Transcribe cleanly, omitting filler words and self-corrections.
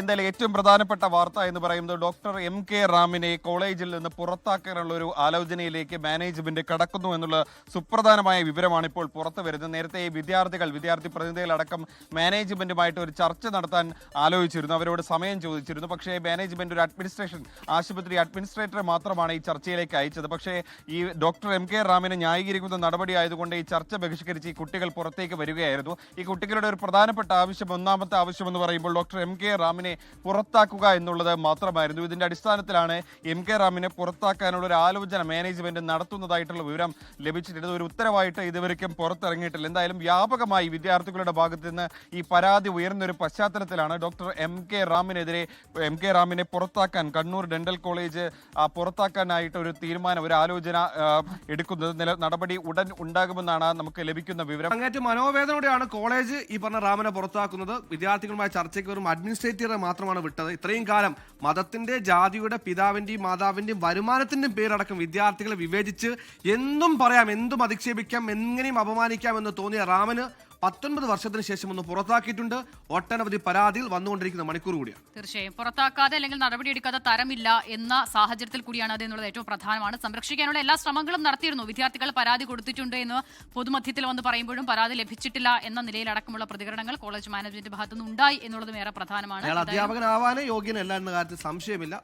എന്തായാലും ഏറ്റവും പ്രധാനപ്പെട്ട വാർത്ത എന്ന് പറയുന്നത് ഡോക്ടർ എം.കെ. റാമിനെ കോളേജിൽ നിന്ന് പുറത്താക്കാനുള്ള ഒരു ആലോചനയിലേക്ക് മാനേജ്മെന്റ് കടക്കുന്നു എന്നുള്ള സുപ്രധാനമായ വിവരമാണ് ഇപ്പോൾ പുറത്തു വരുന്നത്. നേരത്തെ വിദ്യാർത്ഥി പ്രതിനിധികളടക്കം മാനേജ്മെന്റുമായിട്ട് ഒരു ചർച്ച നടത്താൻ ആലോചിച്ചിരുന്നു, അവരോട് സമയം ചോദിച്ചിരുന്നു. പക്ഷേ മാനേജ്മെന്റ് ഒരു ആശുപത്രി അഡ്മിനിസ്ട്രേറ്ററെ മാത്രമാണ് ഈ ചർച്ചയിലേക്ക് അയച്ചത്. പക്ഷേ ഈ ഡോക്ടർ എം.കെ. റാമിനെ ന്യായീകരിക്കുന്ന നടപടി ആയതുകൊണ്ട് ഈ ചർച്ച ബഹിഷ്കരിച്ച് ഈ കുട്ടികൾ പുറത്തേക്ക് വരികയായിരുന്നു. ഈ കുട്ടികളുടെ ഒരു പ്രധാനപ്പെട്ട ഒന്നാമത്തെ ആവശ്യം എന്ന് പറയുമ്പോൾ ഡോക്ടർ എം.കെ. റാമിനെ പുറത്താക്കുക എന്നുള്ളത് മാത്രമായിരുന്നു. ഇതിന്റെ അടിസ്ഥാനത്തിലാണ് എം.കെ. റാമിനെ പുറത്താക്കാനുള്ള ഒരു ആലോചന മാനേജ്മെന്റ് നടത്തുന്നതായിട്ടുള്ള വിവരം ലഭിച്ചിട്ടുണ്ട്. ഒരു ഉത്തരവായിട്ട് ഇതുവരെയ്ക്കും പുറത്തിറങ്ങിയിട്ടില്ല. എന്തായാലും വ്യാപകമായി വിദ്യാർത്ഥികളുടെ ഭാഗത്ത് നിന്ന് ഈ പരാതി ഉയർന്നൊരു പശ്ചാത്തലത്തിലാണ് ഡോക്ടർ എം.കെ. റാമിനെ പുറത്താക്കാൻ കണ്ണൂർ ഡെന്റൽ കോളേജ് പുറത്താക്കാനായിട്ട് ഒരു തീരുമാനം, ഒരു ആലോചന എടുക്കുന്നത്. നടപടി ഉടൻ ഉണ്ടാകുമെന്നാണ് നമുക്ക് ലഭിക്കുന്ന വിവരം. അങ്ങേറ്റ മനോവേദനയോടെയാണ് കോളേജ് ഈ പറഞ്ഞ റാമിനെ പുറത്താക്കുന്നത്. വിദ്യാർത്ഥികളുമായി ചർച്ചയ്ക്ക് വെറും അഡ്മിനിസ്ട്രേറ്ററെ മാത്രമാണ് വിട്ടത്. ഇത്രയും കാലം മതത്തിന്റെ, ജാതിയുടെ, പിതാവിന്റെയും മാതാവിന്റെയും വരുമാനത്തിന്റെയും പേരടക്കം വിദ്യാർത്ഥികളെ വിവേചിച്ച് എന്തും പറയാം, എന്തും അധിക്ഷേപിക്കാം, എങ്ങനെയും അപമാനിക്കാം എന്ന് തോന്നിയ റാമിന് 19 വർഷത്തിന് ശേഷം ഒന്ന് പുറത്താക്കിയിട്ടുണ്ട്. ഒട്ടനവധി പരാതികൾ വന്നുകൊണ്ടിരിക്കുന്ന മണിക്കൂർ കൂടിയാണ്. തീർച്ചയായും പുറത്താക്കാതെ അല്ലെങ്കിൽ നടപടിയെടുക്കാതെ തരമില്ല എന്ന സാഹചര്യത്തിൽ കൂടിയാണ് അത് എന്നുള്ളത് ഏറ്റവും പ്രധാനമാണ്. സംരക്ഷിക്കാനുള്ള എല്ലാ ശ്രമങ്ങളും നടത്തിയിരുന്നു. വിദ്യാർത്ഥികൾ പരാതി കൊടുത്തിട്ടുണ്ട് എന്ന് പൊതുമധ്യത്തിൽ വന്ന് പറയുമ്പോഴും പരാതി ലഭിച്ചിട്ടില്ല എന്ന നിലയിലടക്കമുള്ള പ്രതികരണങ്ങൾ കോളേജ് മാനേജ്മെന്റ് ഭാഗത്തുനിന്ന് ഉണ്ടായി എന്നുള്ളതും ഏറെ പ്രധാനമാണ്. അയാൾ അധ്യാപകനാവാനേ യോഗ്യനല്ല എന്ന കാര്യത്തിൽ സംശയമില്ല.